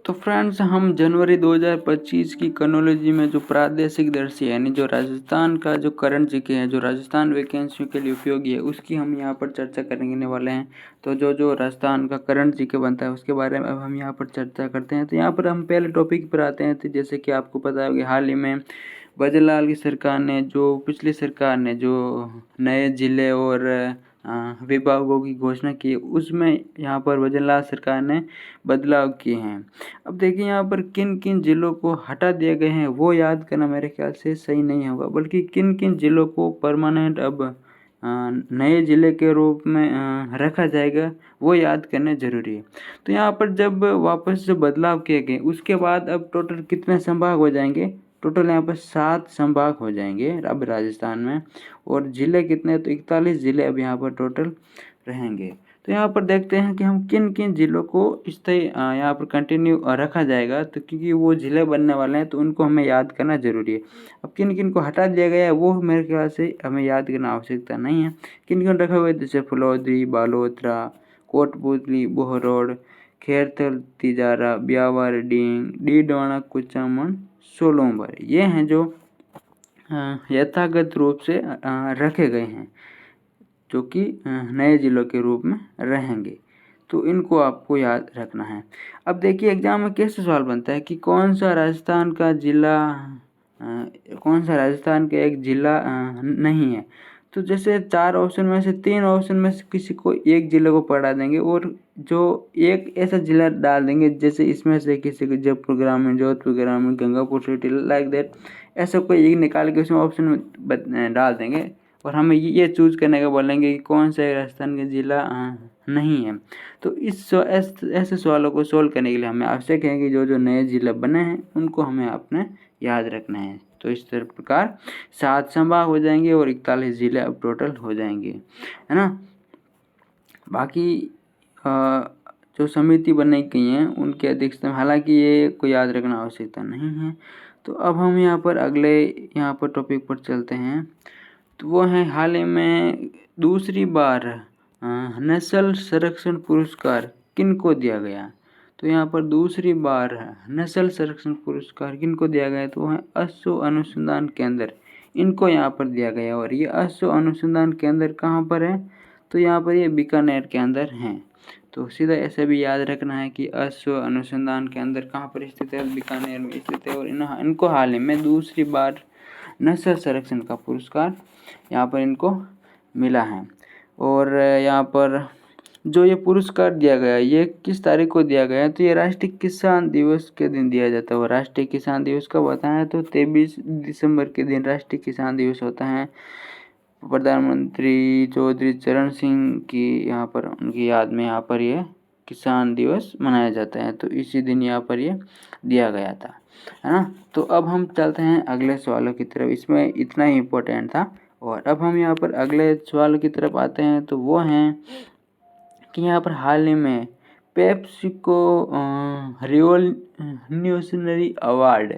तो फ्रेंड्स, हम जनवरी 2025 की क्रोनोलॉजी में जो प्रादेशिक दर्शी यानी जो राजस्थान का जो करंट जीके है, जो राजस्थान वैकेंसियों के लिए उपयोगी है, उसकी हम यहाँ पर चर्चा करने वाले हैं। तो जो राजस्थान का करंट जीके बनता है उसके बारे में अब हम यहाँ पर चर्चा करते हैं। तो यहाँ पर हम पहले टॉपिक पर आते हैं। तो जैसे कि आपको पता है कि हाल ही में बजरलाल की सरकार ने, जो पिछली सरकार ने जो नए जिले और विभागों की घोषणा की, उसमें यहाँ पर बजरलाल सरकार ने बदलाव किए हैं। अब देखिए यहाँ पर किन किन जिलों को हटा दिए गए हैं वो याद करना मेरे ख्याल से सही नहीं होगा, बल्कि किन किन जिलों को परमानेंट अब नए जिले के रूप में रखा जाएगा वो याद करना जरूरी है। तो यहाँ पर जब वापस जो बदलाव किए गए उसके बाद अब टोटल कितने संभाग हो जाएंगे? टोटल यहाँ पर 7 संभाग हो जाएंगे अब राजस्थान में। और जिले कितने? तो 41 जिले अब यहाँ पर टोटल रहेंगे। तो यहाँ पर देखते हैं कि हम किन किन जिलों को स्थायी यहाँ पर कंटिन्यू रखा जाएगा। तो क्योंकि वो जिले बनने वाले हैं तो उनको हमें याद करना जरूरी है। अब किन किन को हटा दिया गया है वो मेरे ख्याल से हमें याद करना आवश्यकता नहीं है। किन किन रखा हुआ है? जैसे फलौदी, बालोतरा, कोटपुतली, बोहरोड, खेरथल, तिजारा, ब्यावर, डींग, डीडवाना, कुचामन, सोलंबर, ये हैं जो यथागत रूप से रखे गए हैं, जो कि नए जिलों के रूप में रहेंगे। तो इनको आपको याद रखना है। अब देखिए एग्जाम में कैसे सवाल बनता है कि कौन सा राजस्थान का एक जिला नहीं है। तो जैसे 4 ऑप्शन में से 3 ऑप्शन में से किसी को एक जिले को पढ़ा देंगे और जो एक ऐसा जिला डाल देंगे, जैसे इसमें से किसी को जयपुर ग्रामीण, जोधपुर ग्रामीण, गंगापुर सिटी, लाइक दैट, ऐसा कोई एक निकाल के उसमें ऑप्शन में डाल देंगे और हमें ये चूज करने का बोलेंगे कि कौन सा राजस्थान का जिला नहीं है। तो ऐसे सवालों को सोल्व करने के लिए हमें आवश्यक है कि जो नए जिले बने हैं उनको हमें अपने याद रखना है। तो इस प्रकार 7 संभाग हो जाएंगे और 41 जिले अब टोटल हो जाएंगे, है ना। बाकी जो समिति बनाई गई है उनके अध्यक्षता में, हालांकि ये कोई याद रखना आवश्यकता नहीं है। तो अब हम यहाँ पर टॉपिक पर चलते हैं। तो वो है हाल ही में दूसरी बार नस्ल संरक्षण पुरस्कार किन को दिया गया। तो यहाँ पर दूसरी बार नस्ल संरक्षण पुरस्कार किन को दिया गया? तो वो है अश्व अनुसंधान केंद्र, इनको यहाँ पर दिया गया। और ये अश्व अनुसंधान केंद्र कहाँ पर है? तो यहाँ पर ये बीकानेर के अंदर है। तो सीधा ऐसे भी याद रखना है कि अश्व अनुसंधान केंद्र कहाँ पर स्थित है? बीकानेर में स्थित है। और इनको हाल ही में दूसरी बार नस्ल संरक्षण का पुरस्कार यहाँ पर इनको मिला है। और यहाँ पर जो ये पुरस्कार दिया गया ये किस तारीख को दिया गया है? तो ये राष्ट्रीय किसान दिवस के दिन दिया जाता है। और राष्ट्रीय किसान दिवस कब होता है? तो 23 दिसंबर के दिन राष्ट्रीय किसान दिवस होता है। प्रधानमंत्री चौधरी चरण सिंह की यहाँ पर उनकी याद में यहाँ पर ये किसान दिवस मनाया जाता है। तो इसी दिन यहाँ पर ये दिया गया था, है ना। तो अब हम चलते हैं अगले सवालों की तरफ। इसमें इतना ही इम्पोर्टेंट था। और अब हम यहाँ पर अगले सवाल की तरफ आते हैं। तो वो हैं कि यहाँ पर हाल ही में पेप्सिको रिवॉल्यूशनरी अवार्ड,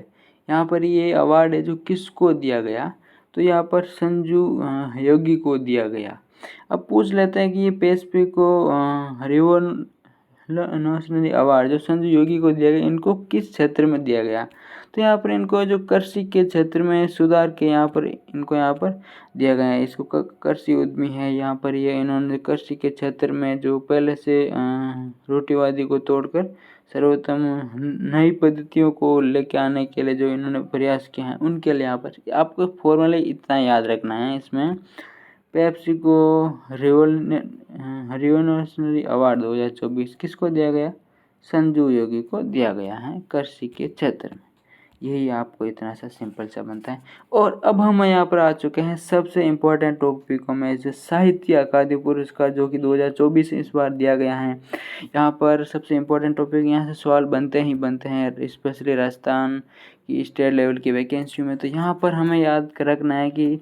यहाँ पर ये अवार्ड है जो किसको दिया गया? तो यहाँ पर संजू योगी को दिया गया। अब पूछ लेते हैं कि ये पेप्सिको रिवॉल्यूशनरी अवार्ड जो संजू योगी को दिया गया, इनको किस क्षेत्र में दिया गया? तो यहाँ पर इनको जो कृषि के क्षेत्र में सुधार के इनको यहाँ पर दिया गया है। इसको कृषि उद्यमी है यहाँ पर। ये इन्होंने कृषि के क्षेत्र में जो पहले से रूढ़िवादी को तोड़कर सर्वोत्तम नई पद्धतियों को लेके आने के लिए जो इन्होंने प्रयास किए हैं उनके लिए यहाँ पर आपको फॉर्मली इतना याद रखना है। इसमें पेप्सिको रिवॉल्यूशनरी अवार्ड 2024 किसको दिया गया? संजू योगी को दिया गया है कृषि के क्षेत्र में। यही आपको इतना सा सिंपल सा बनता है। और अब हम यहाँ पर आ चुके हैं सबसे इम्पोर्टेंट टॉपिकों में से साहित्य अकादमी पुरस्कार जो कि 2024 इस बार दिया गया है। यहाँ पर सबसे इम्पोर्टेंट टॉपिक, यहाँ से सवाल बनते हैं स्पेशली राजस्थान की स्टेट लेवल की वैकेंसी में। तो यहाँ पर हमें याद रखना है कि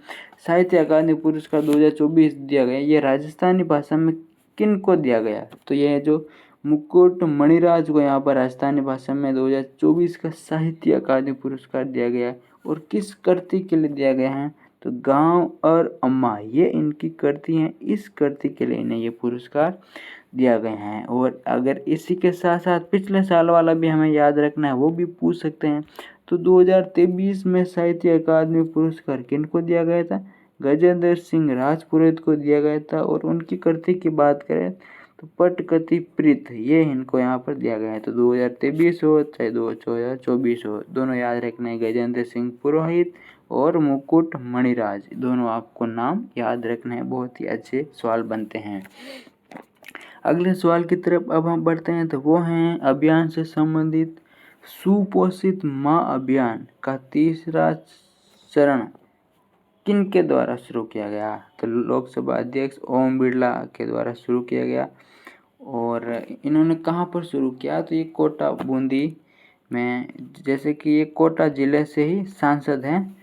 साहित्य अकादमी पुरस्कार 2024 दिया गया, ये राजस्थानी भाषा में किन को दिया गया? तो ये जो मुकुट मणिराज को यहाँ पर राजस्थानी भाषा में 2024 का साहित्य अकादमी पुरस्कार दिया गया है। और किस कृति के लिए दिया गया है? तो गांव और अम्मा, ये इनकी कृति हैं। इस कृति के लिए इन्हें ये पुरस्कार दिया गए हैं। और अगर इसी के साथ साथ पिछले साल वाला भी हमें याद रखना है, वो भी पूछ सकते हैं। तो 2023 में साहित्य अकादमी पुरस्कार किनको दिया गया था? गजेंद्र सिंह राजपुरोहित को दिया गया था। और उनकी कृति की बात करें तो पटकथी प्रीत, ये इनको यहाँ पर दिया गया है। तो 2023 हो चाहे 2024 हो, दोनों याद रखना है, गजेंद्र सिंह पुरोहित और मुकुट मणिराज, दोनों आपको नाम याद रखना है। बहुत ही अच्छे सवाल बनते हैं। अगले सवाल की तरफ अब हम बढ़ते हैं, तो वो हैं अभियान से संबंधित सुपोषित माँ अभियान का तीसरा चरण किन के द्वारा शुरू किया गया? तो लोकसभा अध्यक्ष ओम बिरला के द्वारा शुरू किया गया। और इन्होंने कहाँ पर शुरू किया? तो ये कोटा बूंदी में, जैसे कि ये कोटा जिले से ही सांसद हैं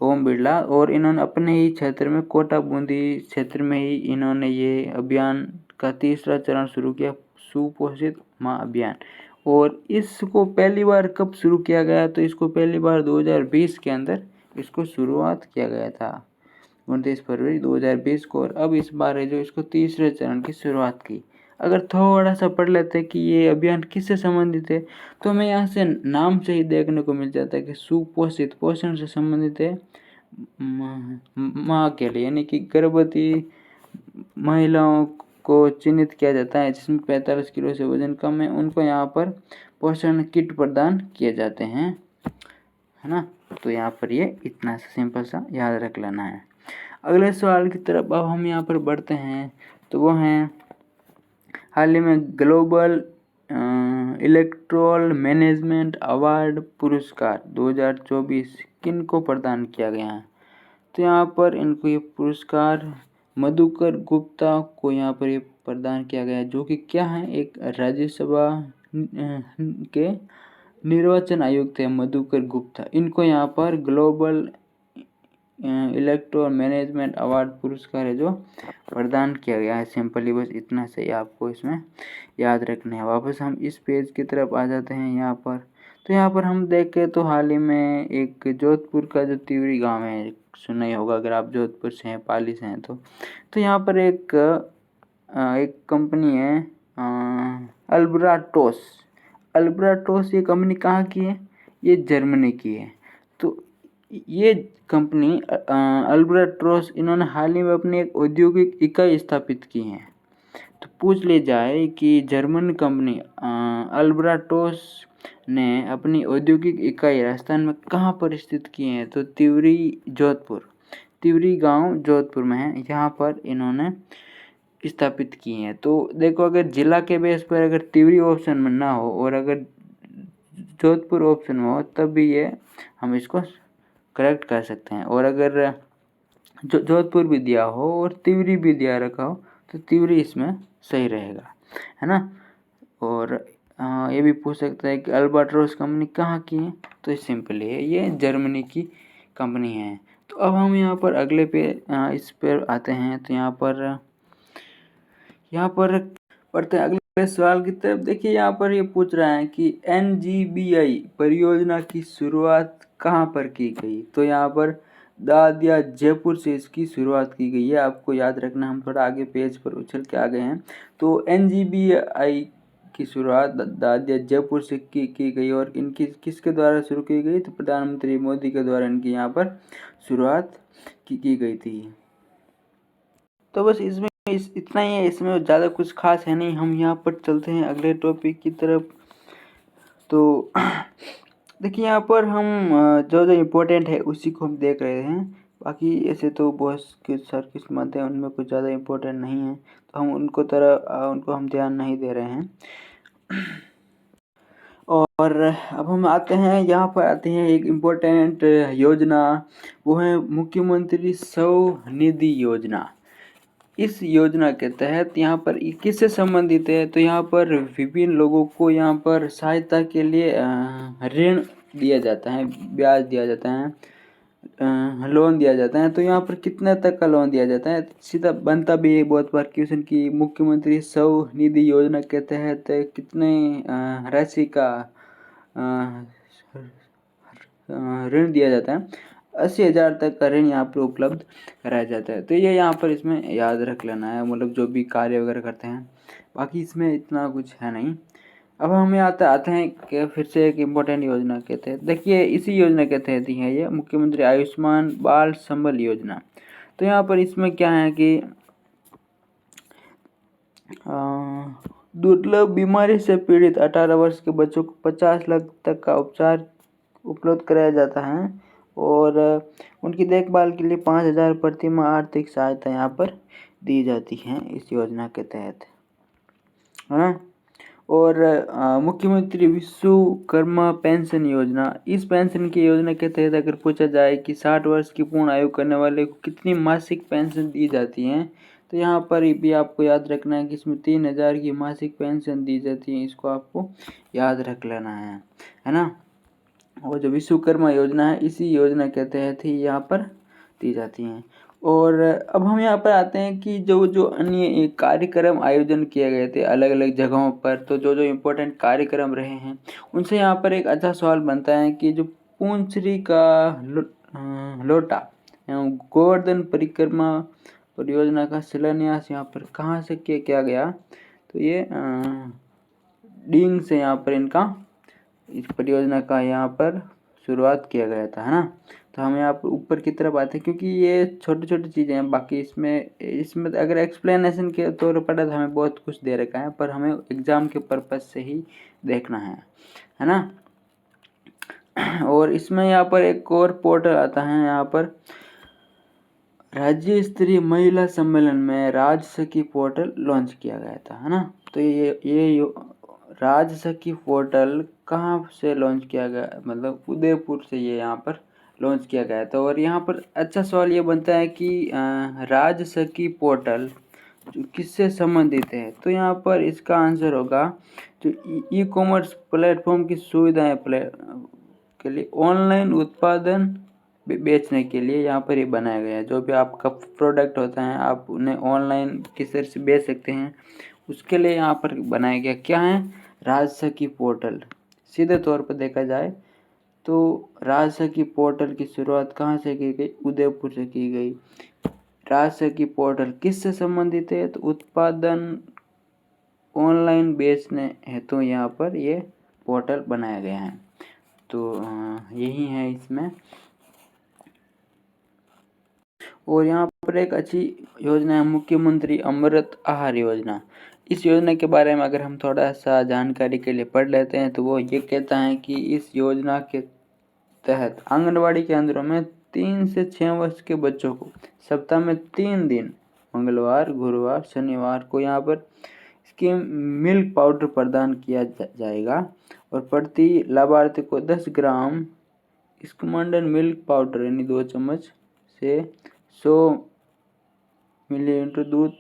ओम बिरला, और इन्होंने अपने ही क्षेत्र में, कोटा बूंदी क्षेत्र में ही इन्होंने ये अभियान का तीसरा चरण शुरू किया, सुपोषित माँ अभियान। और इसको पहली बार कब शुरू किया गया? तो इसको पहली बार 2020 के अंदर इसको शुरुआत किया गया था, 29 फरवरी 2020 को। और अब इस बार है जो इसको तीसरे चरण की शुरुआत की। अगर थोड़ा सा पढ़ लेते कि ये अभियान किससे संबंधित है, तो हमें यहाँ से नाम से ही देखने को मिल जाता है कि सुपोषित, पोषण से संबंधित है माँ के लिए, यानी कि गर्भवती महिलाओं को चिन्हित किया जाता है जिसमें 45 किलो से वजन कम है, उनको यहाँ पर पोषण किट प्रदान किए जाते हैं, है ना। तो यहाँ पर ये इतना सा सिंपल सा याद रख लेना है। अगले सवाल की तरफ अब हम यहाँ पर बढ़ते हैं, तो वो हैं हाल ही में ग्लोबल इलेक्ट्रोल मैनेजमेंट अवार्ड पुरस्कार 2024 किन को प्रदान किया गया है? तो यहाँ पर इनको ये पुरस्कार मधुकर गुप्ता को यहाँ पर ये प्रदान किया गया है, जो कि क्या है, एक राज्यसभा के निर्वाचन आयुक्त थे मधुकर गुप्ता। इनको यहाँ पर ग्लोबल इलेक्ट्रोल मैनेजमेंट अवार्ड पुरस्कार है जो प्रदान किया गया है। सिंपली बस इतना से आपको इसमें याद रखना है। वापस हम इस पेज की तरफ आ जाते हैं यहाँ पर। तो यहाँ पर हम देखें तो हाल ही में एक जोधपुर का जो तिवरी गांव है, सुना ही होगा अगर आप जोधपुर से हैं, पाली से हैं तो यहाँ पर एक कंपनी है अल्ब्राटोस। अल्ब्राटोस ये कंपनी कहाँ की है? ये जर्मनी की है। तो ये कंपनी अल्ब्राटोस, इन्होंने हाल ही में अपनी एक औद्योगिक इकाई स्थापित की है। तो पूछ ले जाए कि जर्मन कंपनी अल्ब्राटोस ने अपनी औद्योगिक इकाई राजस्थान में कहाँ पर स्थित की है? तो तिवरी जोधपुर, तिवरी गांव जोधपुर में है, यहाँ पर इन्होंने स्थापित की हैं। तो देखो अगर जिला के बेस पर अगर तिवरी ऑप्शन में ना हो और अगर जोधपुर ऑप्शन में हो तब भी ये हम इसको करेक्ट कर सकते हैं। और अगर जोधपुर भी दिया हो और तिवरी भी दिया रखा हो तो तिवरी इसमें सही रहेगा, है ना। और ये भी पूछ सकता है कि अल्बाट्रोस कंपनी कहाँ की है? तो सिंपली है, ये जर्मनी की कंपनी है। तो अब हम यहाँ पर अगले पे इस पर आते हैं। तो यहाँ पर पढ़ते हैं अगले सवाल की तरफ। देखिए यहाँ पर ये पूछ रहा है कि NGBI परियोजना की शुरुआत कहाँ पर की गई? तो यहाँ पर दादिया जयपुर से इसकी शुरुआत की गई है। आपको याद रखना, हम थोड़ा आगे पेज पर उछल के आ गए हैं। तो NGBI की शुरुआत दादिया जयपुर से की गई और इनकी किसके द्वारा शुरू की गई? तो प्रधानमंत्री मोदी के द्वारा इनकी यहाँ पर शुरुआत की गई थी। तो बस इसमें इतना ही है, इसमें ज़्यादा कुछ खास है नहीं। हम यहाँ पर चलते हैं अगले टॉपिक की तरफ। तो देखिए यहाँ पर हम जो इम्पोर्टेंट है उसी को हम देख रहे हैं। बाकी ऐसे तो बहुत सारी किस्मत है, उनमें कुछ ज़्यादा इम्पोर्टेंट नहीं है, तो हम उनको हम ध्यान नहीं दे रहे हैं। और अब हम आते हैं, यहाँ पर आते हैं एक इम्पोर्टेंट योजना, वो है मुख्यमंत्री स्वनिधि योजना। इस योजना के तहत यहाँ पर किससे संबंधित है? तो यहाँ पर विभिन्न लोगों को यहाँ पर सहायता के लिए ऋण दिया जाता है, ब्याज दिया जाता है, लोन दिया जाता है। तो यहाँ पर कितने तक का लोन दिया जाता है? सीधा बनता भी है बहुत बार क्वेश्चन की मुख्यमंत्री स्वनिधि योजना के तहत कितने राशि का ऋण दिया जाता है। 80,000 तक का ऋण यहाँ पर उपलब्ध कराया जाता है। तो ये यहाँ पर इसमें याद रख लेना है, मतलब जो भी कार्य वगैरह करते हैं। बाकी इसमें इतना कुछ है नहीं। अब हमें आते हैं कि फिर से एक इम्पोर्टेंट योजना के तहत, देखिए इसी योजना के तहत ही है ये, मुख्यमंत्री आयुष्मान बाल संबल योजना। तो यहाँ पर इसमें क्या है कि दुर्लभ बीमारी से पीड़ित 18 वर्ष के बच्चों को 50 लाख तक का उपचार उपलब्ध कराया जाता है और उनकी देखभाल के लिए 5,000 प्रति माह आर्थिक सहायता यहाँ पर दी जाती है इस योजना के तहत, है ना। और मुख्यमंत्री विश्वकर्मा पेंशन योजना, इस पेंशन की योजना के तहत अगर पूछा जाए कि 60 वर्ष की पूर्ण आयु करने वाले को कितनी मासिक पेंशन दी जाती है, तो यहाँ पर भी आपको याद रखना है कि इसमें 3,000 की मासिक पेंशन दी जाती है। इसको आपको याद रख लेना है ना। और जो विश्वकर्मा योजना है, इसी योजना के तहत ही यहाँ पर दी जाती हैं। और अब हम यहाँ पर आते हैं कि जो जो अन्य कार्यक्रम आयोजन किए गए थे अलग अलग जगहों पर, तो जो जो इम्पोर्टेंट कार्यक्रम रहे हैं उनसे यहाँ पर एक अच्छा सवाल बनता है कि जो पूंछरी का लोटा गोवर्धन परिक्रमा परियोजना का शिलान्यास यहाँ पर कहाँ से किया गया, तो ये डींग से यहाँ पर इनका इस परियोजना का यहाँ पर शुरुआत किया गया था, है ना। तो हम यहाँ पर ऊपर की तरफ आते हैं क्योंकि ये छोटी छोटी चीज़ें हैं। बाकी इसमें अगर एक्सप्लेनेशन के तौर पर पढ़ा तो हमें बहुत कुछ दे रखा है, पर हमें एग्ज़ाम के पर्पज़ से ही देखना है ना। और इसमें यहाँ पर एक और पोर्टल आता है, यहाँ पर राज्य स्तरीय महिला सम्मेलन में राज्य सखी पोर्टल लॉन्च किया गया था, है ना। तो ये राज्य सखी पोर्टल कहाँ से लॉन्च किया गया, मतलब उदयपुर से ये यहाँ पर लॉन्च किया गया था। और यहाँ पर अच्छा सवाल ये बनता है कि राज्य सखी पोर्टल किससे संबंधित है, तो यहाँ पर इसका आंसर होगा जो ई कॉमर्स प्लेटफॉर्म की सुविधाएं के लिए ऑनलाइन उत्पादन बेचने के लिए यहाँ पर ये बनाया गया है। जो भी आपका प्रोडक्ट होता है आप उन्हें ऑनलाइन किस तरह से बेच सकते हैं, उसके लिए यहाँ पर बनाया गया क्या है, राजसखी पोर्टल। सीधे तौर पर देखा जाए तो राजसखी पोर्टल की शुरुआत कहाँ से की गई, उदयपुर से की गई। राजसखी पोर्टल किससे संबंधित है, तो उत्पादन ऑनलाइन बेचने हेतु यहाँ पर ये पोर्टल बनाया गया है। तो यही है इसमें। और यहाँ पर एक अच्छी योजना है मुख्यमंत्री अमृत आहार योजना। इस योजना के बारे में अगर हम थोड़ा सा जानकारी के लिए पढ़ लेते हैं तो वो ये कहता है कि इस योजना के तहत आंगनवाड़ी केंद्रों में 3 से 6 वर्ष के बच्चों को सप्ताह में 3 दिन मंगलवार, गुरुवार, शनिवार को यहाँ पर इसके मिल्क पाउडर प्रदान किया जाएगा और प्रति लाभार्थी को 10 ग्राम स्कूमंडन मिल्क पाउडर यानी 2 चम्मच से 100 मिलीलीटर दूध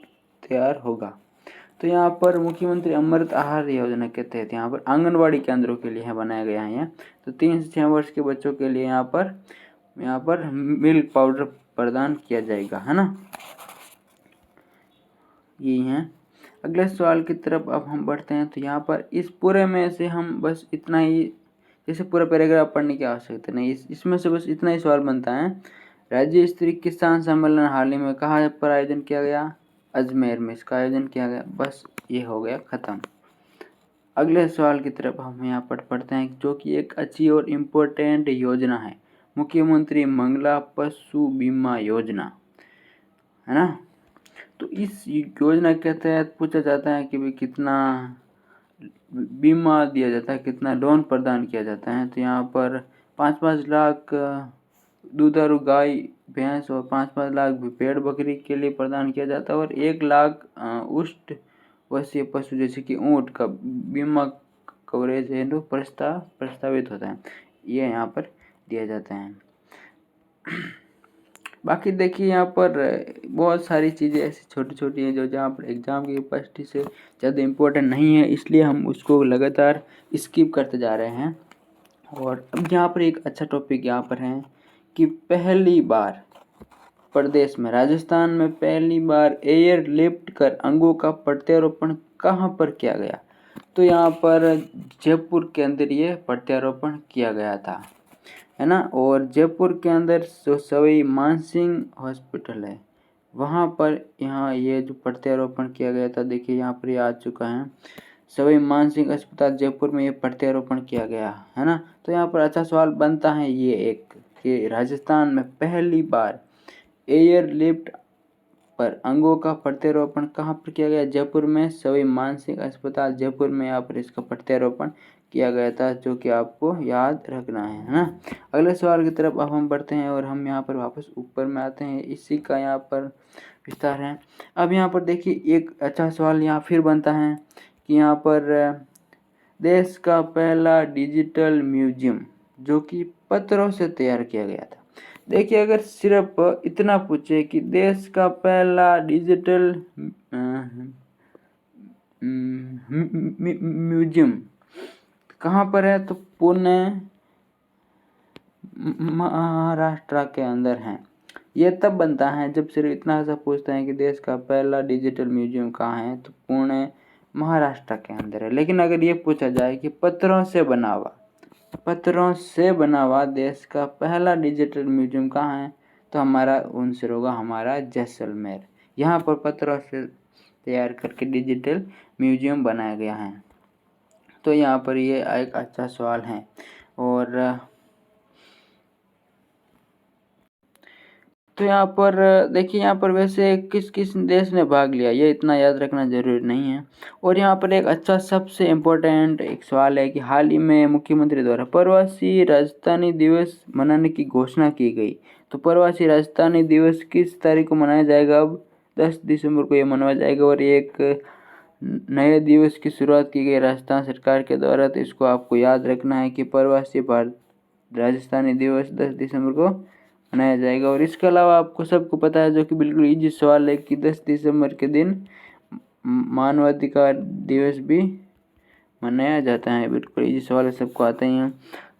तैयार होगा। तो यहाँ पर मुख्यमंत्री अमृत आहार योजना के तहत यहाँ पर आंगनवाड़ी केंद्रों के लिए बनाया गया है। तो 3 से 6 वर्ष के बच्चों के लिए यहाँ पर मिल्क पाउडर प्रदान किया जाएगा, है ना। यही है। अगले सवाल की तरफ अब हम बढ़ते हैं। तो यहाँ पर इस पूरे में से हम बस इतना ही, जैसे पूरा पैराग्राफ पढ़ने की आवश्यकता नहीं, इसमें से बस इतना ही सवाल बनता है। राज्य स्तरीय किसान सम्मेलन हाल ही में कहाँ पर आयोजन किया गया, अजमेर में इसका आयोजन किया गया। बस ये हो गया ख़त्म। अगले सवाल की तरफ हम यहाँ पर पढ़ते हैं जो कि एक अच्छी और इम्पोर्टेंट योजना है, मुख्यमंत्री मंगला पशु बीमा योजना, है ना। तो इस योजना के तहत पूछा जाता है कि भाई कितना बीमा दिया जाता है, कितना लोन प्रदान किया जाता है। तो यहाँ पर 5-5 लाख दुधारू गाय भैंस और 5-5 लाख भेड़ बकरी के लिए प्रदान किया जाता है और 1 लाख उष्ट वसीय पशु जैसे कि ऊँट का बीमा कवरेज है तो प्रस्तावित होता है, ये यहाँ पर दिया जाता है। बाकी देखिए यहाँ पर बहुत सारी चीज़ें ऐसी छोटी छोटी हैं जो जहाँ पर एग्ज़ाम की उपस्थिति से ज़्यादा इम्पोर्टेंट नहीं है, इसलिए हम उसको लगातार स्किप करते जा रहे हैं। और अब यहाँ पर एक अच्छा टॉपिक यहाँ पर है कि पहली बार प्रदेश में राजस्थान में पहली बार एयर लिफ्ट कर अंगों का प्रत्यारोपण कहाँ पर किया गया, तो यहाँ पर जयपुर के अंदर ये प्रत्यारोपण किया गया था। है ना। और जयपुर के अंदर जो सवाई मानसिंह हॉस्पिटल है वहाँ पर यहाँ ये जो प्रत्यारोपण किया गया था, देखिए यहाँ पर ये आ चुका है, सवाई मानसिंह अस्पताल जयपुर में ये प्रत्यारोपण किया गया है ना। तो यहाँ पर अच्छा सवाल बनता है ये एक कि राजस्थान में पहली बार एयरलिफ्ट पर अंगों का प्रत्यारोपण कहाँ पर किया गया, जयपुर में सवाई मानसिंह अस्पताल जयपुर में यहाँ पर इसका प्रत्यारोपण किया गया था, जो कि आपको याद रखना है ना। अगले सवाल की तरफ अब हम बढ़ते हैं और हम यहाँ पर वापस ऊपर में आते हैं, इसी का यहाँ पर विस्तार है। अब यहाँ पर देखिए एक अच्छा सवाल यहाँ फिर बनता है कि यहाँ पर देश का पहला डिजिटल म्यूजियम जो कि पत्थरों से तैयार किया गया था। देखिए अगर सिर्फ इतना पूछे कि देश का पहला डिजिटल म्यूजियम कहाँ पर है, तो पुणे महाराष्ट्र के अंदर है। ये तब बनता है जब सिर्फ इतना सा पूछते हैं कि देश का पहला डिजिटल म्यूजियम कहाँ है, तो पुणे महाराष्ट्र के अंदर है। लेकिन अगर ये पूछा जाए कि पत्थरों से बना हुआ देश का पहला डिजिटल म्यूजियम कहाँ है, तो हमारा आंसर होगा हमारा जैसलमेर। यहाँ पर पत्थरों से तैयार करके डिजिटल म्यूजियम बनाया गया है। तो यहाँ पर ये एक अच्छा सवाल है। और तो यहाँ पर देखिए यहाँ पर वैसे किस किस देश ने भाग लिया ये इतना याद रखना जरूरी नहीं है। और यहाँ पर एक अच्छा सबसे इम्पोर्टेंट एक सवाल है कि हाल ही में मुख्यमंत्री द्वारा प्रवासी राजधानी दिवस मनाने की घोषणा की गई। तो प्रवासी राजधानी दिवस किस तारीख को मनाया जाएगा, अब 10 दिसंबर को ये मनाया जाएगा। और एक नए दिवस की शुरुआत की गई राजस्थान सरकार के द्वारा, तो इसको आपको याद रखना है कि प्रवासी भारत राजस्थानी दिवस 10 दिसंबर को मनाया जाएगा। और इसके अलावा आपको सबको पता है, जो कि बिल्कुल इजी सवाल है, कि 10 दिसंबर के दिन मानवाधिकार दिवस भी मनाया जाता है। बिल्कुल इजी सवाल है, सबको आते ही हैं।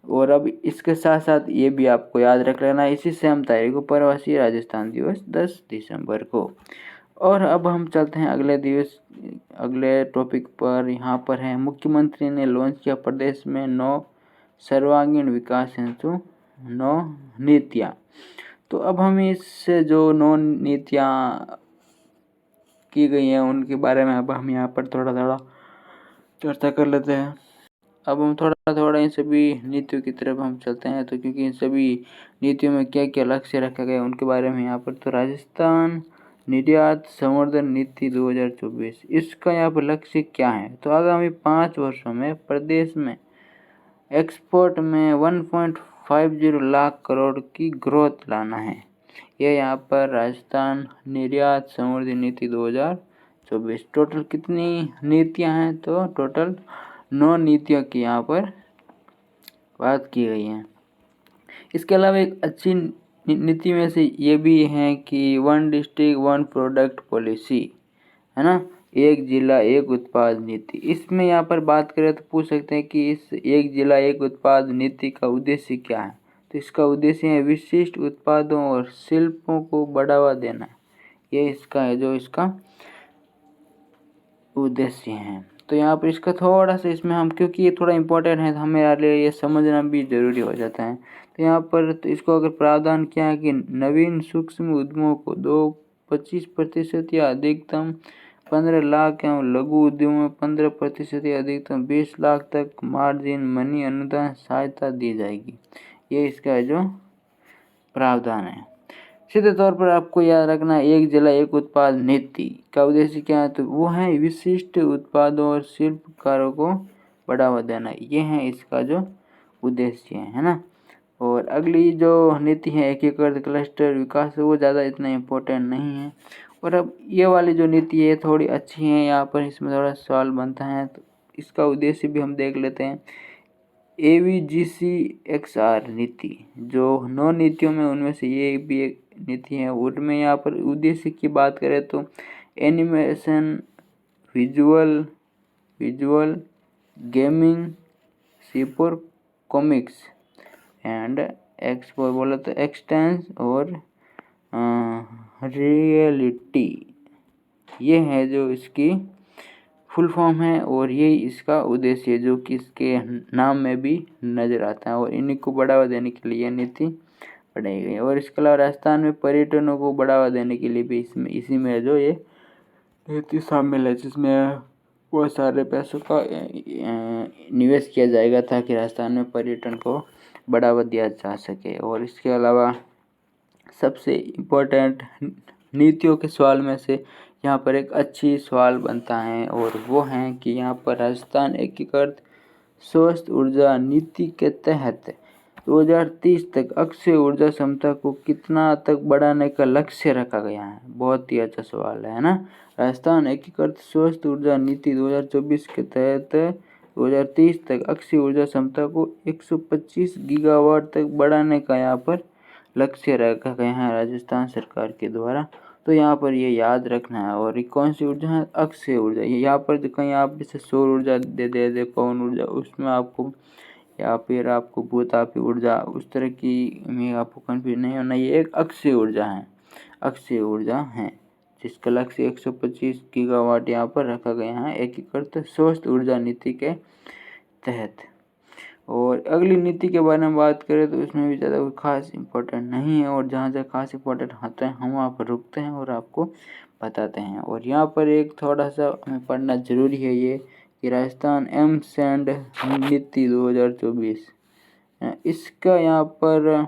और अब इसके साथ साथ ये भी आपको याद रख लेना है, इसी सेम तारीख को प्रवासी राजस्थान दिवस 10 दिसंबर को। और अब हम चलते हैं अगले टॉपिक पर। यहाँ पर है मुख्यमंत्री ने लॉन्च किया प्रदेश में 9 सर्वांगीण विकास हेतु 9 नीतियाँ। तो अब हम इससे जो 9 नीतियाँ की गई हैं उनके बारे में अब हम यहाँ पर थोड़ा थोड़ा चर्चा कर लेते हैं। अब हम थोड़ा थोड़ा इन सभी नीतियों की तरफ हम चलते हैं, तो क्योंकि इन सभी नीतियों में क्या क्या लक्ष्य रखा गया उनके बारे में यहाँ पर। तो राजस्थान निर्यात संवर्धन नीति 2024, इसका यहाँ पर लक्ष्य क्या है, तो आगामी 5 वर्षों में प्रदेश में एक्सपोर्ट में 1.50 लाख करोड़ की ग्रोथ लाना है। ये यहाँ पर राजस्थान निर्यात संवर्धन नीति 2024। टोटल कितनी नीतियाँ हैं, तो टोटल 9 नीतियों की यहाँ पर बात की गई है। इसके अलावा एक अच्छी नीति में से ये भी है कि 1 डिस्ट्रिक्ट 1 प्रोडक्ट पॉलिसी, है ना, एक जिला एक उत्पाद नीति। इसमें यहाँ पर बात करें तो पूछ सकते हैं कि इस एक जिला एक उत्पाद नीति का उद्देश्य क्या है, तो इसका उद्देश्य है विशिष्ट उत्पादों और शिल्पों को बढ़ावा देना। ये इसका है जो इसका उद्देश्य है। तो यहाँ पर इसका थोड़ा सा इसमें हम, क्योंकि ये थोड़ा इम्पोर्टेंट है तो हमें लिए ये समझना भी जरूरी हो जाता है। तो यहाँ पर तो इसको अगर प्रावधान किया है कि नवीन सूक्ष्म उद्यमों को 25% या अधिकतम 15 लाख एवं लघु उद्यमों में 15% या अधिकतम 20 लाख तक मार्जिन मनी अनुदान सहायता दी जाएगी। ये इसका जो प्रावधान है। सीधे तौर पर आपको याद रखना है एक जिला एक उत्पाद नीति का उद्देश्य क्या है, तो वो है विशिष्ट उत्पादों और शिल्पकारों को बढ़ावा देना। ये है इसका जो उद्देश्य है ना। और अगली जो नीति है एकीकृत क्लस्टर विकास, वो ज़्यादा इतना इम्पोर्टेंट नहीं है। और अब ये वाली जो नीति है थोड़ी अच्छी है, यहाँ पर इसमें थोड़ा सवाल बनता है, तो इसका उद्देश्य भी हम देख लेते हैं। AVGCXR नीति, जो 9 नीतियों में उनमें से ये भी एक नीति है। उनमें यहाँ पर उद्देश्य की बात करें तो एनिमेशन, विजुअल गेमिंग, सीपोर कॉमिक्स एंड एक्सपो बोला तो एक्सटेंस और रियलिटी, ये है जो इसकी फुल फॉर्म है और यही इसका उद्देश्य है जो कि इसके नाम में भी नज़र आता है। और इन्हीं को बढ़ावा देने के लिए यह नीति बनाई गई है। और इसके अलावा राजस्थान में पर्यटनों को बढ़ावा देने के लिए भी इसी में जो ये नीति शामिल है, जिसमें बहुत सारे पैसों का निवेश किया जाएगा ताकि राजस्थान में पर्यटन को बढ़ावा दिया जा सके। और इसके अलावा सबसे इम्पोर्टेंट नीतियों के सवाल में से यहाँ पर एक अच्छी सवाल बनता है और वो है कि यहाँ पर राजस्थान एकीकृत स्वस्थ ऊर्जा नीति के तहत 2030 तक अक्षय ऊर्जा क्षमता को कितना तक बढ़ाने का लक्ष्य रखा गया है। बहुत ही अच्छा सवाल है ना। राजस्थान एकीकृत स्वस्थ ऊर्जा नीति 2024 के तहत 2030 तक अक्षय ऊर्जा क्षमता को 125 गीगावाट तक बढ़ाने का यहाँ पर लक्ष्य रखा गया है राजस्थान सरकार के द्वारा। तो यहाँ पर ये याद रखना है। और कौन सी ऊर्जा है? अक्षय ऊर्जा। यहाँ पर कहीं आप जैसे सौर ऊर्जा दे पवन ऊर्जा, उसमें आपको या फिर आपको भूतापी ऊर्जा उस तरह की में आपको कन्फ्यूज नहीं होना। ये एक अक्षय ऊर्जा है, अक्षय ऊर्जा है जिसका लक्ष्य 125 गीगावाट यहाँ पर रखा गया है एकीकृत स्वस्थ ऊर्जा नीति के तहत। और अगली नीति के बारे में बात करें तो उसमें भी ज़्यादा कोई खास इम्पोर्टेंट नहीं है। और जहाँ जहाँ खास इम्पोर्टेंट होता है हम वहाँ पर रुकते हैं और आपको बताते हैं। और यहाँ पर एक थोड़ा सा हमें पढ़ना ज़रूरी है ये कि राजस्थान एमसैंड नीति 2024, इसका यहाँ पर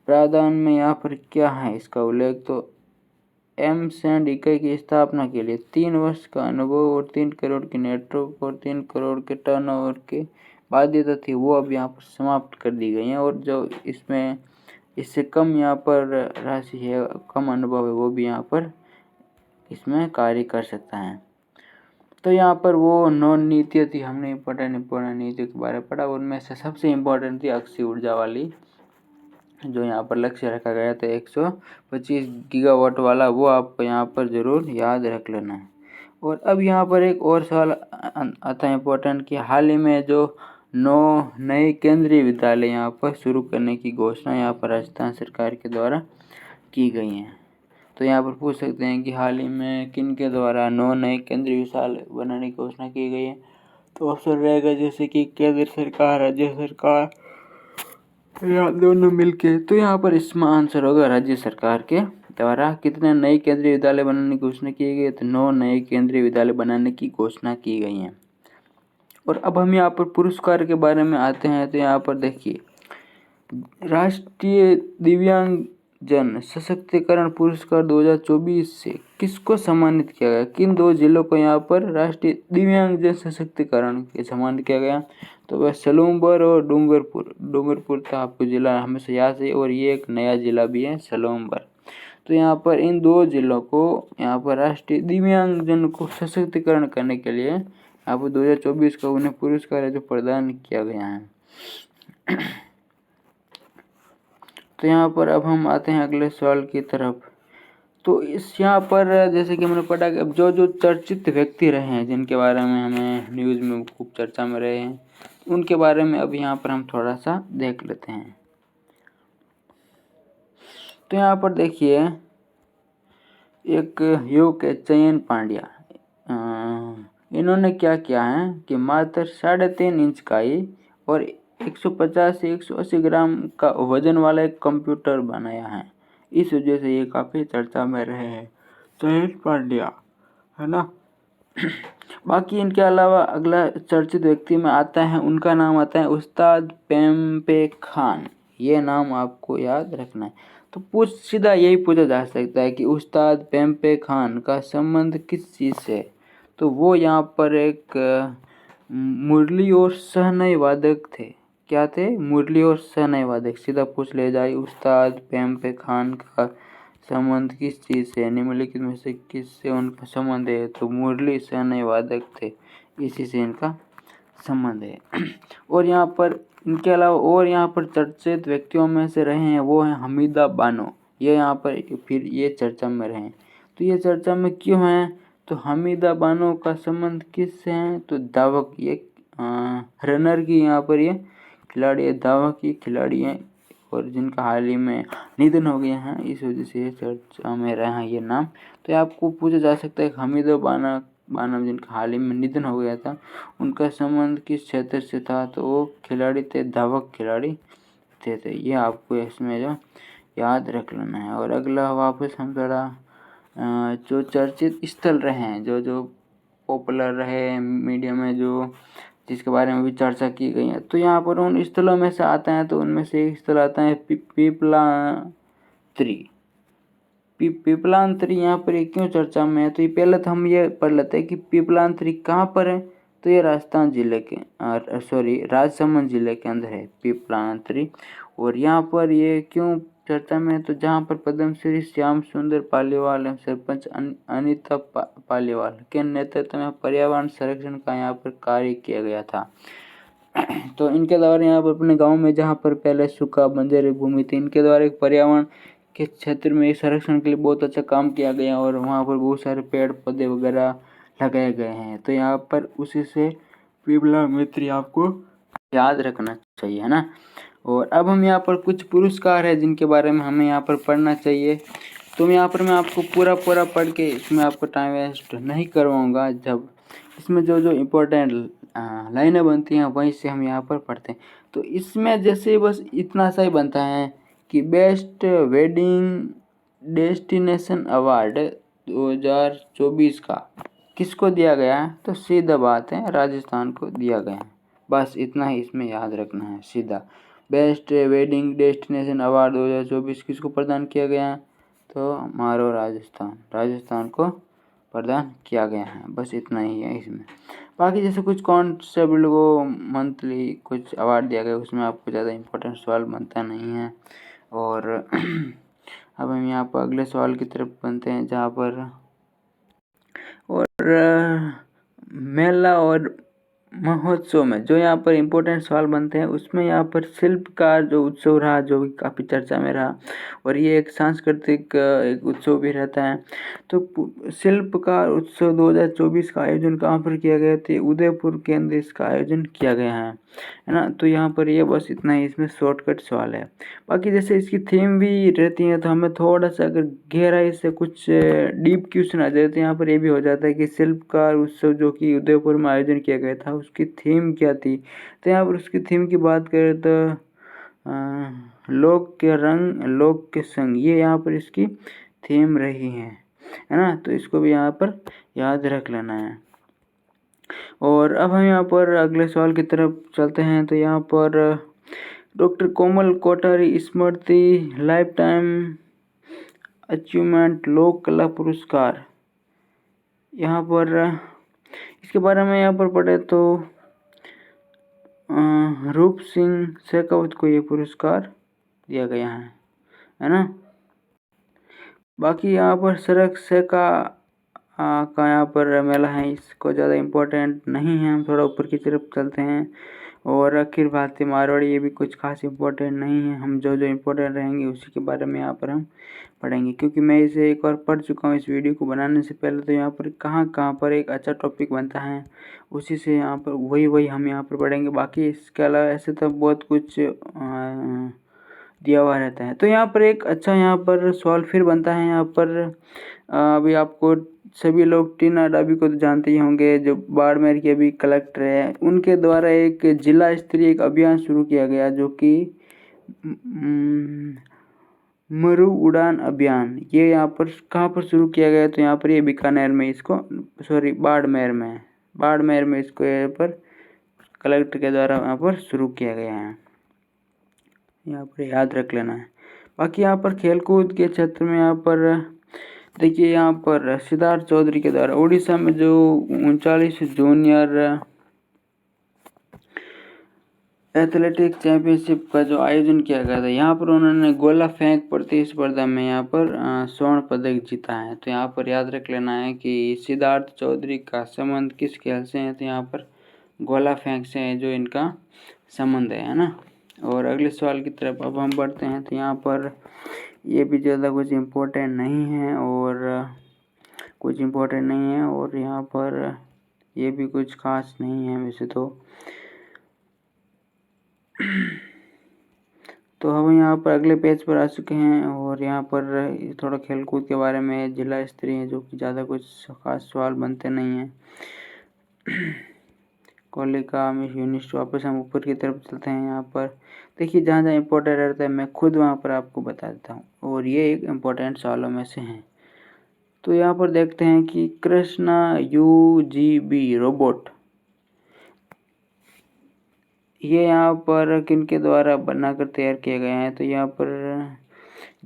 प्रावधान में यहाँ पर क्या है इसका उल्लेख। तो एमसैंड इकाई की स्थापना के लिए 3 वर्ष का अनुभव और 3 करोड़ की नेटवर्क और 3 करोड़ के टर्नओवर की बाध्यता थी, वो अब यहाँ पर समाप्त कर दी गई है। और जो इसमें इससे कम यहाँ पर राशि है, कम अनुभव है, वो भी यहाँ पर इसमें कार्य कर सकता है। तो यहाँ पर वो 9 नीतियाँ थी, हमने इम्पोर्टेंट नीतियों के बारे में पढ़ा। उनमें से सबसे इम्पोर्टेंट थी अक्षय ऊर्जा वाली, जो यहाँ पर लक्ष्य रखा गया था 125 गीगावाट वाला, वो आपको यहाँ पर ज़रूर याद रख लेना है। और अब यहाँ पर एक और सवाल आता है इम्पोर्टेंट कि हाल ही में जो 9 नए केंद्रीय विद्यालय यहाँ पर शुरू करने की घोषणा यहाँ पर राजस्थान सरकार के द्वारा की गई हैं। तो यहाँ पर पूछ सकते हैं कि हाल ही में किन के द्वारा 9 नए केंद्रीय विद्यालय बनाने की घोषणा की गई है। तो ऑप्शन रहेगा जैसे कि केंद्र सरकार, राज्य सरकार या दोनों मिलके। तो यहाँ पर इसमें आंसर होगा राज्य सरकार के द्वारा। कितने नए केंद्रीय विद्यालय बनाने की घोषणा की गई है? तो 9 नए केंद्रीय विद्यालय बनाने की घोषणा की गई है। और अब हम यहाँ पर पुरस्कार के बारे में आते हैं। तो यहाँ पर देखिए, राष्ट्रीय दिव्यांग जन सशक्तिकरण पुरस्कार 2024 से किसको सम्मानित किया गया? किन 2 जिलों को यहाँ पर राष्ट्रीय दिव्यांग जन सशक्तिकरण के सम्मानित किया गया? तो वह सलूमबर और डूंगरपुर। डूंगरपुर तो आपको जिला हमेशा याद है और ये एक नया जिला भी है सलूमबर। तो यहाँ पर इन 2 जिलों को यहाँ पर राष्ट्रीय दिव्यांग जन को सशक्तिकरण करने के लिए यहाँ पर 2024 का उन्हें पुरस्कार है जो प्रदान किया गया है। तो यहाँ पर अब हम आते हैं अगले सवाल की तरफ। तो इस यहाँ पर जैसे कि हमने पढ़ा कि अब जो चर्चित व्यक्ति रहे हैं, जिनके बारे में हमें न्यूज़ में खूब चर्चा में रहे हैं, उनके बारे में अब यहाँ पर हम थोड़ा सा देख लेते हैं। तो यहाँ पर देखिए, एक युवक है चयन पांड्या, इन्होंने क्या किया है कि मात्र 3.5 इंच का ही और 150 से 180 ग्राम का वजन वाला एक कंप्यूटर बनाया है। इस वजह से ये काफ़ी चर्चा में रहे हैं, चयन पांड्या, है ना। बाकी इनके अलावा अगला चर्चित व्यक्ति में आता है, उनका नाम आता है उस्ताद पेम्पे खान। ये नाम आपको याद रखना है। तो सीधा यही पूछा जा सकता है कि उस्ताद पेम्पे खान का संबंध किस चीज़ से? तो वो यहाँ पर एक मुरली और शहनाई वादक थे। क्या थे? मुरली और शहनाई वादक। सीधा पूछ ले जाए उस्ताद पेम्पे खान का संबंध किस चीज़ से, निम्नलिखित में से किससे उनका संबंध है? तो मुरली शहनाई वादक थे, इसी से इनका संबंध है। और यहाँ पर इनके अलावा और यहाँ पर चर्चित व्यक्तियों में से रहे हैं वो हैं हमीदा बानो। ये यहाँ पर फिर ये चर्चा में रहे हैं। तो ये चर्चा में क्यों हैं? तो हमीदा बानो का संबंध किससे है? तो धावक, ये रनर की यहाँ पर ये खिलाड़ी है, धावक की खिलाड़ी हैं और जिनका हाल ही में निधन हो गया है, इस वजह से चर्चा में रहा है ये नाम। तो आपको पूछा जा सकता है हमीदा बानो मानव जिनका हाल ही में निधन हो गया था, उनका संबंध किस क्षेत्र से था? तो वो खिलाड़ी थे, धावक खिलाड़ी थे। तो ये आपको इसमें जो याद रख लेना है। और अगला वापस हम थोड़ा जो चर्चित स्थल रहे हैं, जो जो पॉपुलर रहे मीडिया में, जो जिसके बारे में भी चर्चा की गई है, तो यहाँ पर उन स्थलों में से आता है। तो उनमें से एक स्थल आता है पीपलांतरी। पीपलांतरी यहाँ पर ये क्यों चर्चा में है? तो ये पहले तो हम ये पढ़ लेते हैं कि पीपलांतरी कहाँ पर है। तो ये राजस्थान जिले के राजसमंद जिले के अंदर है पीपलांतरी। और यहाँ पर ये क्यों चर्चा में है? तो जहाँ पर पद्मश्री श्याम सुंदर पालीवाल एवं सरपंच अनिता पालीवाल के नेतृत्व में पर्यावरण संरक्षण का यहाँ पर कार्य किया गया था। तो इनके द्वारा यहाँ पर अपने गांव में, जहाँ पर पहले सूखा बंजर भूमि थी, इनके द्वारा एक पर्यावरण के क्षेत्र में संरक्षण के लिए बहुत अच्छा काम किया गया और वहाँ पर बहुत सारे पेड़ पौधे वगैरह लगाए गए हैं। तो यहाँ पर उसी से पीपलांतरी आपको याद रखना चाहिए, है ना। और अब हम यहाँ पर कुछ पुरस्कार है जिनके बारे में हमें यहाँ पर पढ़ना चाहिए। तो यहाँ पर मैं आपको पूरा पढ़ के इसमें आपको टाइम वेस्ट नहीं करवाऊँगा। जब इसमें जो जो इम्पोर्टेंट लाइनें बनती हैं वहीं से हम यहाँ पर पढ़ते हैं। तो इसमें जैसे बस इतना सा ही बनता है कि बेस्ट वेडिंग डेस्टिनेशन अवार्ड 2024 का किसको दिया गया है? तो सीधा बात है, राजस्थान को दिया गया है। बस इतना ही इसमें याद रखना है, सीधा। बेस्ट वेडिंग डेस्टिनेशन अवार्ड 2024 किसको प्रदान किया गया है? तो हमारो राजस्थान को प्रदान किया गया है। बस इतना ही है इसमें। बाकी जैसे कुछ कांस्टेबल को मंथली कुछ अवार्ड दिया गया, उसमें आपको ज़्यादा इम्पोर्टेंट सवाल बनता नहीं है। और अब हम यहाँ पर अगले सवाल की तरफ बनते हैं, जहाँ पर मेला और महोत्सव में जो यहाँ पर इम्पोर्टेंट सवाल बनते हैं, उसमें यहाँ पर शिल्पकार जो उत्सव रहा, जो भी काफ़ी चर्चा में रहा, और ये एक सांस्कृतिक एक उत्सव भी रहता है। तो शिल्पकार उत्सव 2024 का आयोजन कहाँ पर किया गया? तो उदयपुर के अंदर इसका आयोजन किया गया है ना। तो यहाँ पर ये बस इतना ही इसमें शॉर्टकट सवाल है। बाकी जैसे इसकी थीम भी रहती है, तो हमें थोड़ा सा अगर गहराई से कुछ डीप क्वेश्चन आ जाए तो यहाँ पर ये भी हो जाता है कि शिल्पकार उत्सव जो कि उदयपुर में आयोजन किया गया था, उसकी थीम क्या थी? तो यहाँ पर उसकी थीम की बात करें तो लोक के रंग लोक के संग, ये यहाँ पर इसकी थीम रही है ना। तो इसको भी यहाँ पर याद रख लेना है। और अब हम यहाँ पर अगले सवाल की तरफ चलते हैं। तो यहाँ पर डॉक्टर कोमल कोठारी स्मृति लाइफ टाइम अचीवमेंट लोक कला पुरस्कार, यहाँ पर इसके बारे में यहाँ पर पढ़े तो रूप सिंह शेखावत को ये पुरस्कार दिया गया है ना। बाकी यहाँ पर सड़क शेखा का यहाँ पर मेला है, इसको ज़्यादा इम्पोर्टेंट नहीं है। हम थोड़ा ऊपर की तरफ चलते हैं। और अखिल भारतीय मारवाड़ी, ये भी कुछ खास इम्पोर्टेंट नहीं है। हम जो जो इम्पोर्टेंट रहेंगे उसी के बारे में यहाँ पर हम पढ़ेंगे, क्योंकि मैं इसे एक बार पढ़ चुका हूँ इस वीडियो को बनाने से पहले। तो यहाँ पर कहाँ पर एक अच्छा टॉपिक बनता है, उसी से यहाँ पर वही हम यहाँ पर पढ़ेंगे। बाकी इसके अलावा ऐसे तो बहुत कुछ दिया हुआ रहता है। तो यहाँ पर एक अच्छा यहाँ पर सवाल फिर बनता है। यहाँ पर अभी आपको सभी लोग टीना डाबी को तो जानते ही होंगे, जो बाड़मेर के अभी कलेक्टर है। उनके द्वारा एक जिला स्तरीय एक अभियान शुरू किया गया, जो कि मरु उड़ान अभियान। ये यहाँ पर कहाँ पर शुरू किया गया? तो यहाँ पर ये बीकानेर में, इसको बाड़मेर में इसको यहाँ पर कलेक्टर के द्वारा यहाँ पर शुरू किया गया है। यहाँ पर याद रख लेना है। बाकी यहाँ पर खेलकूद के क्षेत्र में यहाँ पर देखिए, यहाँ पर सिद्धार्थ चौधरी के द्वारा उड़ीसा में जो 39 जूनियर एथलेटिक चैंपियनशिप का जो आयोजन किया गया था, यहाँ पर उन्होंने गोला फेंक प्रतिस्पर्धा में यहाँ पर स्वर्ण पदक जीता है। तो यहाँ पर याद रख लेना है कि सिद्धार्थ चौधरी का संबंध किस खेल से है? तो यहाँ पर गोला फेंक से है जो इनका संबंध है ना। और अगले सवाल की तरफ अब हम बढ़ते हैं। तो यहाँ पर ये भी ज़्यादा कुछ इम्पोर्टेंट नहीं है, और यहाँ पर ये भी कुछ खास नहीं है वैसे तो। तो हम यहाँ पर अगले पेज पर आ चुके हैं और यहाँ पर थोड़ा खेल कूद के बारे में जिला स्तरीय जो कि ज़्यादा कुछ खास सवाल बनते नहीं हैं। कोलिका मिस यूनिस्ट वापस हम ऊपर की तरफ चलते हैं। यहाँ पर देखिए जहाँ जहाँ इम्पोर्टेंट रहता है मैं खुद वहाँ पर आपको बता देता हूँ और ये एक इम्पोर्टेंट सवालों में से हैं। तो यहाँ पर देखते हैं कि कृष्णा UGB रोबोट ये यहाँ पर किनके द्वारा बनाकर तैयार किए गए हैं। तो यहाँ पर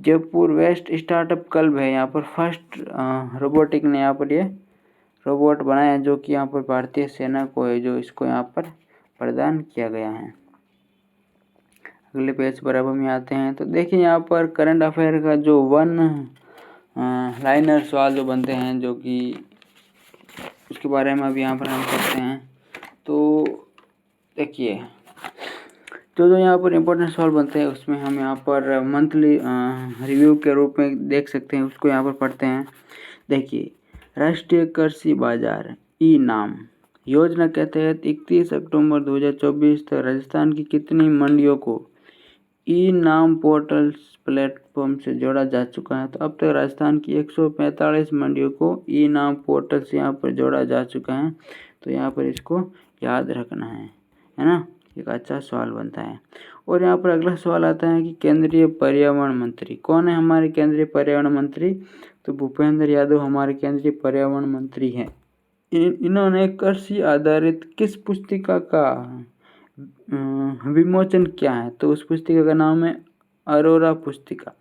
जयपुर वेस्ट स्टार्टअप क्लब है यहाँ पर फर्स्ट रोबोटिक ने यहाँ पर ये रोबोट बनाया जो कि यहाँ पर भारतीय सेना को है जो इसको यहाँ पर प्रदान किया गया है। अगले पेज पर अब हम आते हैं। तो देखिए यहाँ पर करंट अफेयर का जो वन लाइनर सवाल जो बनते हैं जो कि उसके बारे में अब यहाँ पर हम करते हैं। तो देखिए जो यहाँ पर इम्पोर्टेंट सवाल बनते हैं उसमें हम यहाँ पर मंथली रिव्यू के रूप में देख सकते हैं, उसको यहाँ पर पढ़ते हैं। देखिए राष्ट्रीय कृषि बाजार ई नाम योजना के तहत 31 अक्टूबर 2024 तक राजस्थान की कितनी मंडियों को ई नाम पोर्टल प्लेटफॉर्म से जोड़ा जा चुका है। तो अब तक राजस्थान की 145 मंडियों को ई नाम पोर्टल से यहाँ पर जोड़ा जा चुका है। तो यहाँ पर इसको याद रखना है ना, एक अच्छा सवाल बनता है। और यहाँ पर अगला सवाल आता है कि केंद्रीय पर्यावरण मंत्री कौन है। हमारे केंद्रीय पर्यावरण मंत्री तो भूपेंद्र यादव हमारे केंद्रीय पर्यावरण मंत्री हैं। इन्होंने कृषि आधारित किस पुस्तिका का विमोचन किया है। तो उस पुस्तिका का नाम है अरोरा पुस्तिका।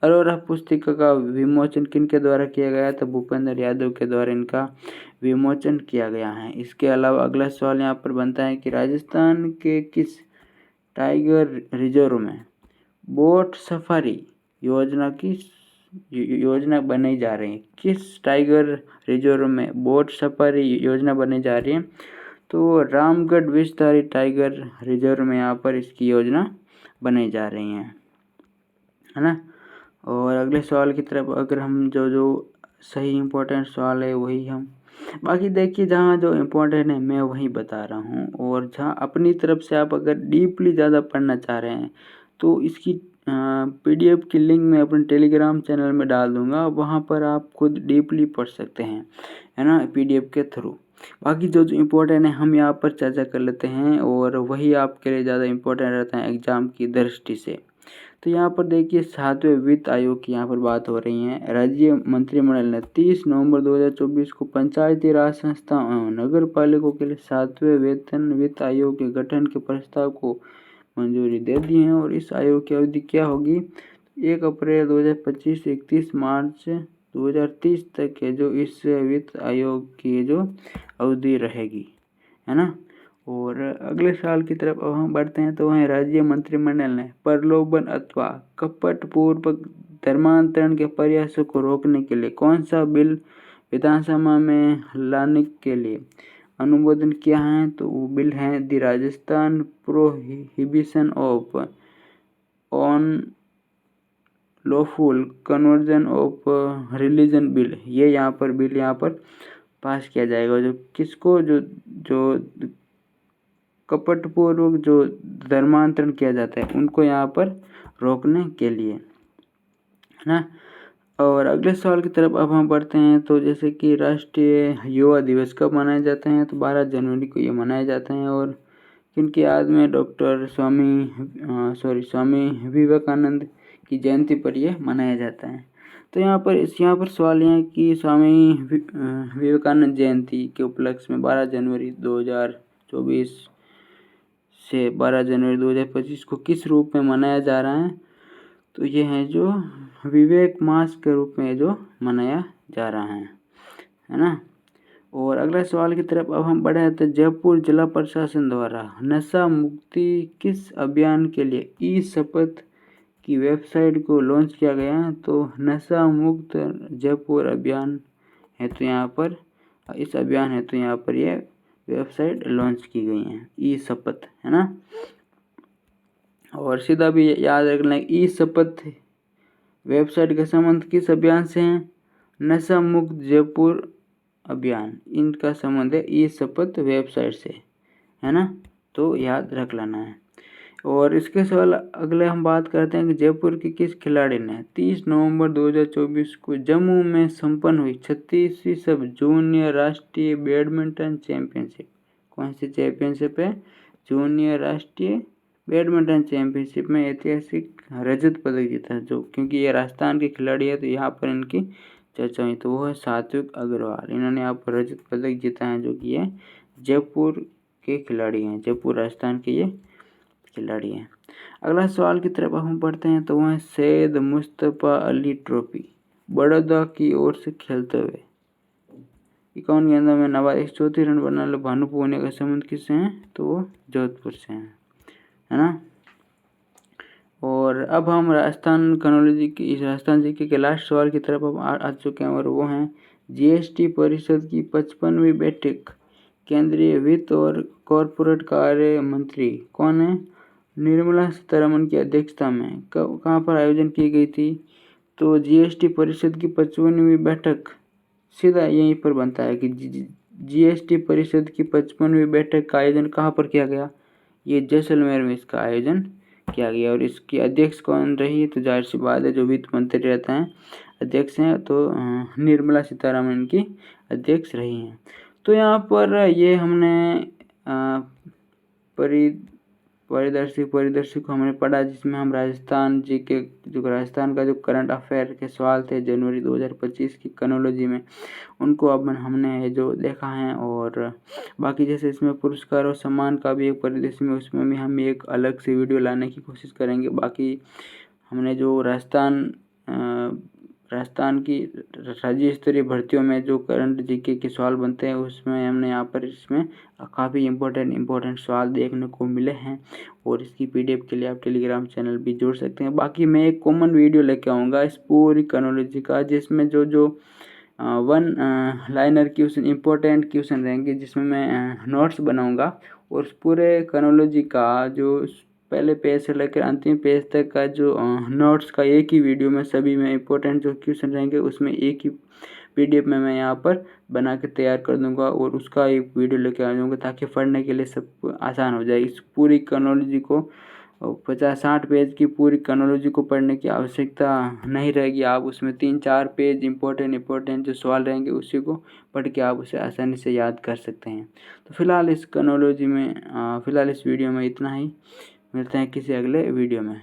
अरोरा पुस्तिका का विमोचन किनके द्वारा किया गया। तो भूपेंद्र यादव के द्वारा इनका विमोचन किया गया है। इसके अलावा अगला सवाल यहाँ पर बनता है कि राजस्थान के किस टाइगर रिजर्व में बोट सफारी योजना की योजना बनाई जा रही है। किस टाइगर रिजर्व में बोट सफारी योजना बनाई जा रही है। तो रामगढ़ विषधारी टाइगर रिजर्व में यहाँ पर इसकी योजना बनाई जा रही है ना। और अगले सवाल की तरफ अगर हम जो सही इम्पोर्टेंट सवाल है वही हम बाकी देखिए जहाँ जो इम्पोर्टेंट है मैं वही बता रहा हूँ। और जहाँ अपनी तरफ से आप अगर डीपली ज़्यादा पढ़ना चाह रहे हैं तो इसकी PDF की लिंक मैं अपने टेलीग्राम चैनल में डाल दूँगा, वहाँ पर आप खुद डीपली पढ़ सकते हैं है ना PDF के थ्रू। बाकी जो इम्पोर्टेंट है हम यहाँ पर चर्चा कर लेते हैं और वही आपके लिए ज़्यादा इम्पोर्टेंट रहता है एग्ज़ाम की दृष्टि से। तो यहाँ पर देखिए 7वें वित्त आयोग की यहाँ पर बात हो रही है। राज्य मंत्रिमंडल ने 30 नवंबर 2024 को पंचायती राज संस्था नगर पालिकाओं के लिए 7वें वेतन वित्त आयोग के गठन के प्रस्ताव को मंजूरी दे दी है। और इस आयोग की अवधि क्या होगी। 1 अप्रैल 2025 से 31 मार्च 2030 तक के जो इस वित्त आयोग की जो अवधि रहेगी है ना। और अगले साल की तरफ अब हम बढ़ते हैं। तो वहीं राज्य मंत्रिमंडल ने प्रलोभन अथवा कपटपूर्वक धर्मांतरण के प्रयासों को रोकने के लिए कौन सा बिल विधानसभा में लाने के लिए अनुमोदन किया है। तो वो बिल है the Rajasthan prohibition of on lawful conversion of religion bill. ये यहाँ पर बिल यहाँ पर पास किया जाएगा जो किसको जो कपटपूर्वक जो धर्मांतरण किया जाता है उनको यहाँ पर रोकने के लिए है ना। और अगले सवाल की तरफ अब हम बढ़ते हैं। तो जैसे कि राष्ट्रीय युवा दिवस कब मनाए जाते हैं। तो 12 जनवरी को ये मनाए जाते हैं। और किनकी याद में डॉक्टर स्वामी विवेकानंद की जयंती पर ये मनाया जाता है। तो यहाँ पर सवाल ये है कि स्वामी विवेकानंद जयंती के उपलक्ष्य में 12 जनवरी 2024 से 12 जनवरी 2025 को किस रूप में मनाया जा रहा है। तो ये है जो विवेक मास के रूप में जो मनाया जा रहा है ना। और अगला सवाल की तरफ अब हम बढ़े तो जयपुर जिला प्रशासन द्वारा नशा मुक्ति किस अभियान के लिए ई शपथ की वेबसाइट को लॉन्च किया गया है। तो नशा मुक्त जयपुर अभियान है। तो यहाँ पर इस अभियान है तो यहाँ पर ये वेबसाइट लॉन्च की गई है ई शपथ है ना। और सीधा भी याद रखना ई शपथ वेबसाइट का संबंध किस अभियान से है। नशा मुक्त जयपुर अभियान इनका संबंध है ई शपथ वेबसाइट से है ना। तो याद रख लेना है। और इसके सवाल अगले हम बात करते हैं कि जयपुर के किस खिलाड़ी ने 30 नवंबर 2024 को जम्मू में संपन्न हुई 36वीं सब जूनियर राष्ट्रीय बैडमिंटन चैंपियनशिप, कौन सी चैंपियनशिप है? जूनियर राष्ट्रीय बैडमिंटन चैंपियनशिप में ऐतिहासिक रजत पदक जीता, जो क्योंकि ये राजस्थान के खिलाड़ी है तो यहाँ पर इनकी चर्चा हुई, तो वो है सात्विक अग्रवाल। इन्होंने यहाँ पर रजत पदक जीता है, जो कि ये जयपुर के खिलाड़ी हैं, जयपुर राजस्थान के ये खिलाड़ी हैं। अगला सवाल की तरफ हम पढ़ते हैं, तो वह है सैयद मुस्तफ़ा अली ट्रॉफी बड़ौदा की ओर से खेलते हुए 51 गेंदों में नवाज 134 रन बनाने वाले भानु पुनिया का संबंध किससे हैं? तो वो जोधपुर से हैं, है ना। और अब हम राजस्थान कनोलॉजी की राजस्थान जीके के लास्ट सवाल की तरफ हम आ चुके हैं, और वो हैं जीएसटी परिषद की 55वीं बैठक केंद्रीय वित्त और कॉरपोरेट कार्य मंत्री कौन है? निर्मला सीतारमण की अध्यक्षता में कहाँ पर आयोजन की गई थी? तो जीएसटी परिषद की 55वीं बैठक सीधा यहीं पर बनता है कि जीएसटी परिषद की 55वीं बैठक का आयोजन कहाँ पर किया गया? ये जैसलमेर में इसका आयोजन किया गया। और इसकी अध्यक्ष कौन रही? तो जाहिर सी बात है जो वित्त मंत्री रहते हैं अध्यक्ष हैं, तो निर्मला सीतारमण इनकी अध्यक्ष रही हैं। तो यहाँ पर ये हमने परिदर्शी को हमने पढ़ा, जिसमें हम राजस्थान जी के जो राजस्थान का जो करंट अफेयर के सवाल थे जनवरी 2025 की कनोलॉजी में, उनको अब हमने जो देखा है। और बाकी जैसे इसमें पुरस्कार और सम्मान का भी एक परिदृश्य में, उसमें भी हम एक अलग से वीडियो लाने की कोशिश करेंगे। बाकी हमने जो राजस्थान की राज्य स्तरीय भर्तियों में जो करंट जीके के सवाल बनते हैं, उसमें हमने यहाँ पर इसमें काफ़ी इम्पोर्टेंट सवाल देखने को मिले हैं। और इसकी पीडीएफ के लिए आप टेलीग्राम चैनल भी जोड़ सकते हैं। बाकी मैं एक कॉमन वीडियो लेके आऊँगा इस पूरी कनोलॉजी का, जिसमें जो one liner question important question रहेंगे, जिसमें मैं नोट्स बनाऊँगा। और उस पूरे कनोलॉजी का जो पहले पेज से लेकर अंतिम पेज तक का जो नोट्स का एक ही वीडियो में सभी में इम्पोर्टेंट जो क्वेश्चन रहेंगे, उसमें एक ही पीडीएफ में मैं यहाँ पर बना के तैयार कर दूंगा और उसका एक वीडियो लेके आ जाऊँगा, ताकि पढ़ने के लिए सब आसान हो जाए। इस पूरी कनोलॉजी को 50-60 पेज की पूरी कनोलॉजी को पढ़ने की आवश्यकता नहीं रहेगी। आप उसमें 3-4 पेज इम्पोर्टेंट जो सवाल रहेंगे उसी को पढ़ के आप उसे आसानी से याद कर सकते हैं। तो फिलहाल इस कनोलॉजी में फिलहाल इस वीडियो में इतना ही। मिलते हैं किसी अगले वीडियो में।